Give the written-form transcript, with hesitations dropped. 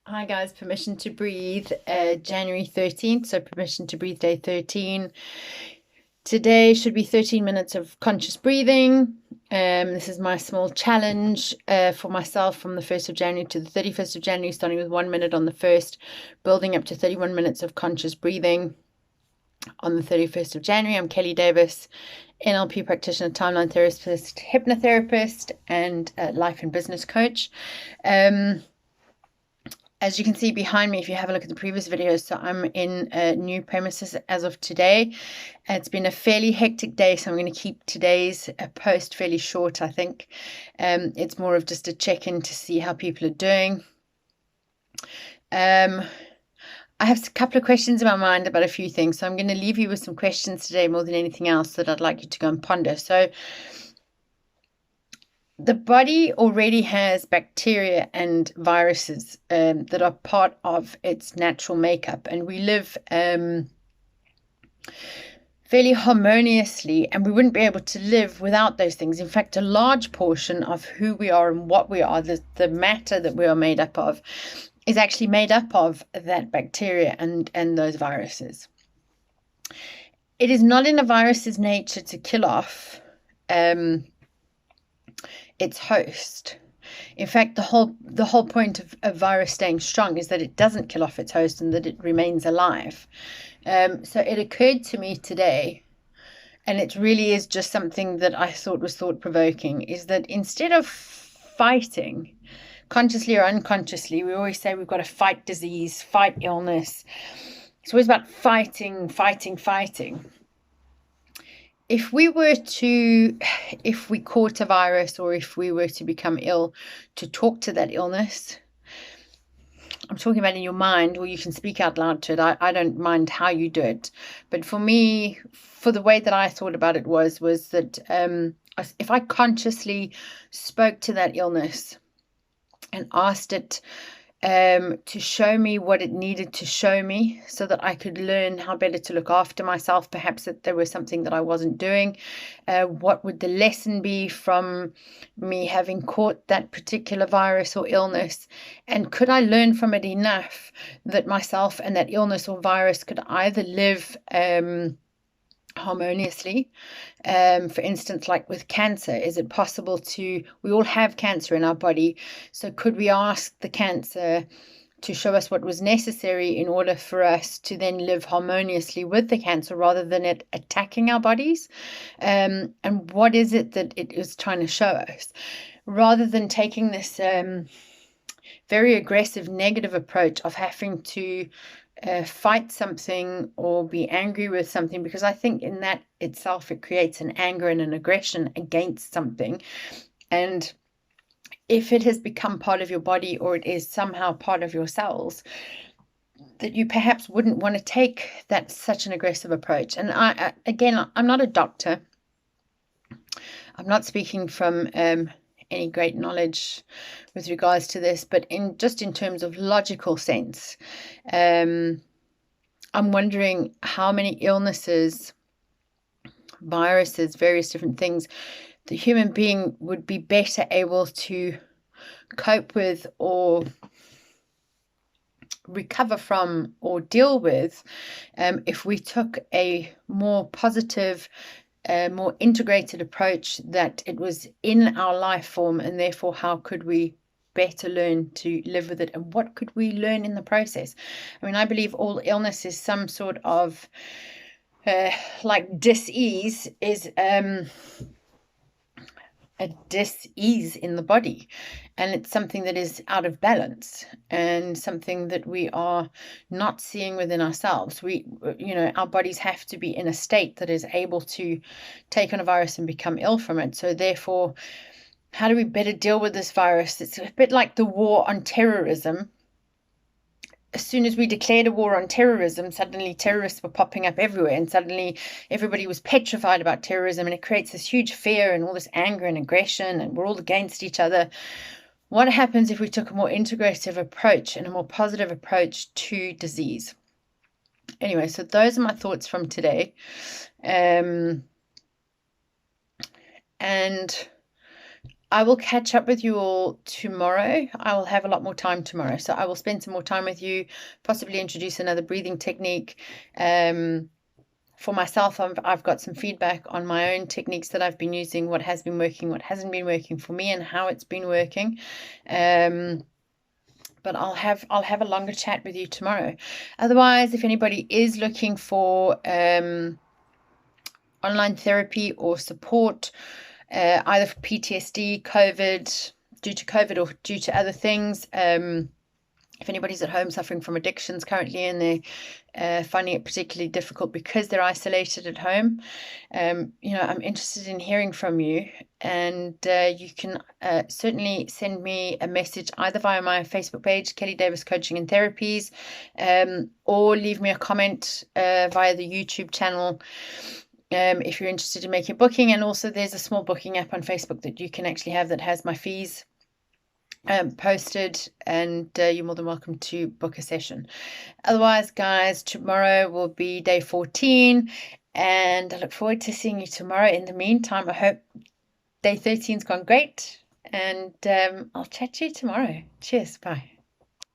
Hi guys, Permission to Breathe, January 13th, so Permission to Breathe Day 13. Today should be 13 minutes of conscious breathing. This is my small challenge for myself from the 1st of January to the 31st of January, starting with 1 minute on the 1st, building up to 31 minutes of conscious breathing on the 31st of January. I'm Kelly Davis, NLP practitioner, timeline therapist, hypnotherapist, and life and business coach. As you can see behind me, if you have a look at the previous videos, so I'm in new premises as of today. It's been a fairly hectic day, so I'm going to keep today's post fairly short, I think. It's more of just a check-in to see how people are doing. I have a couple of questions in my mind about a few things, so I'm going to leave you with some questions today more than anything else that I'd like you to go and ponder. So the body already has bacteria and viruses that are part of its natural makeup, and we live fairly harmoniously, and we wouldn't be able to live without those things. In fact, a large portion of who we are and what we are, the matter that we are made up of, is actually made up of that bacteria and those viruses. It is not in a virus's nature to kill off its host. In fact, the whole point of a virus staying strong is that it doesn't kill off its host and that it remains alive. So it occurred to me today, and it really is just something that I thought was thought-provoking, is that instead of fighting, consciously or unconsciously, we always say we've got to fight disease, fight illness. It's always about fighting, fighting, fighting. If we caught a virus, or if we were to become ill, to talk to that illness, I'm talking about in your mind, or you can speak out loud to it. I don't mind how you do it. But for me, for the way that I thought about it was that if I consciously spoke to that illness and asked it to show me what it needed to show me so that I could learn how better to look after myself, perhaps that there was something that I wasn't doing. What would the lesson be from me having caught that particular virus or illness? And could I learn from it enough that myself and that illness or virus could either live harmoniously? For instance, like with cancer, is it possible we all have cancer in our body, so could we ask the cancer to show us what was necessary in order for us to then live harmoniously with the cancer rather than it attacking our bodies? And what is it that it is trying to show us? Rather than taking this very aggressive negative approach of having to fight something or be angry with something, because I think in that itself it creates an anger and an aggression against something. And if it has become part of your body, or it is somehow part of your cells, that you perhaps wouldn't want to take such an aggressive approach. And I'm not a doctor. I'm not speaking from any great knowledge with regards to this, but in terms of logical sense, I'm wondering how many illnesses, viruses, various different things, the human being would be better able to cope with or recover from or deal with if we took a more positive, more integrated approach, that it was in our life form, and therefore how could we better learn to live with it, and what could we learn in the process? I mean, I believe all illness is some sort of like dis-ease, is a dis-ease in the body, and it's something that is out of balance and something that we are not seeing within ourselves. Our bodies have to be in a state that is able to take on a virus and become ill from it. So therefore, how do we better deal with this virus? It's a bit like the war on terrorism. As soon as we declared a war on terrorism, suddenly terrorists were popping up everywhere, and suddenly everybody was petrified about terrorism, and it creates this huge fear and all this anger and aggression, and we're all against each other. What happens if we took a more integrative approach and a more positive approach to disease? Anyway, so those are my thoughts from today. And I will catch up with you all tomorrow. I will have a lot more time tomorrow. So I will spend some more time with you, possibly introduce another breathing technique. For myself, I've got some feedback on my own techniques that I've been using, what has been working, what hasn't been working for me, and how it's been working. But I'll have a longer chat with you tomorrow. Otherwise, if anybody is looking for online therapy or support, either for PTSD, COVID, due to COVID or due to other things, if anybody's at home suffering from addictions currently and they're finding it particularly difficult because they're isolated at home, I'm interested in hearing from you, and you can certainly send me a message either via my Facebook page, Kelly Davis Coaching and Therapies, or leave me a comment via the YouTube channel. If you're interested in making a booking. And also there's a small booking app on Facebook that you can actually have that has my fees posted, and you're more than welcome to book a session. Otherwise, guys, tomorrow will be day 14, and I look forward to seeing you tomorrow. In the meantime, I hope day 13's gone great, and I'll chat to you tomorrow. Cheers. Bye.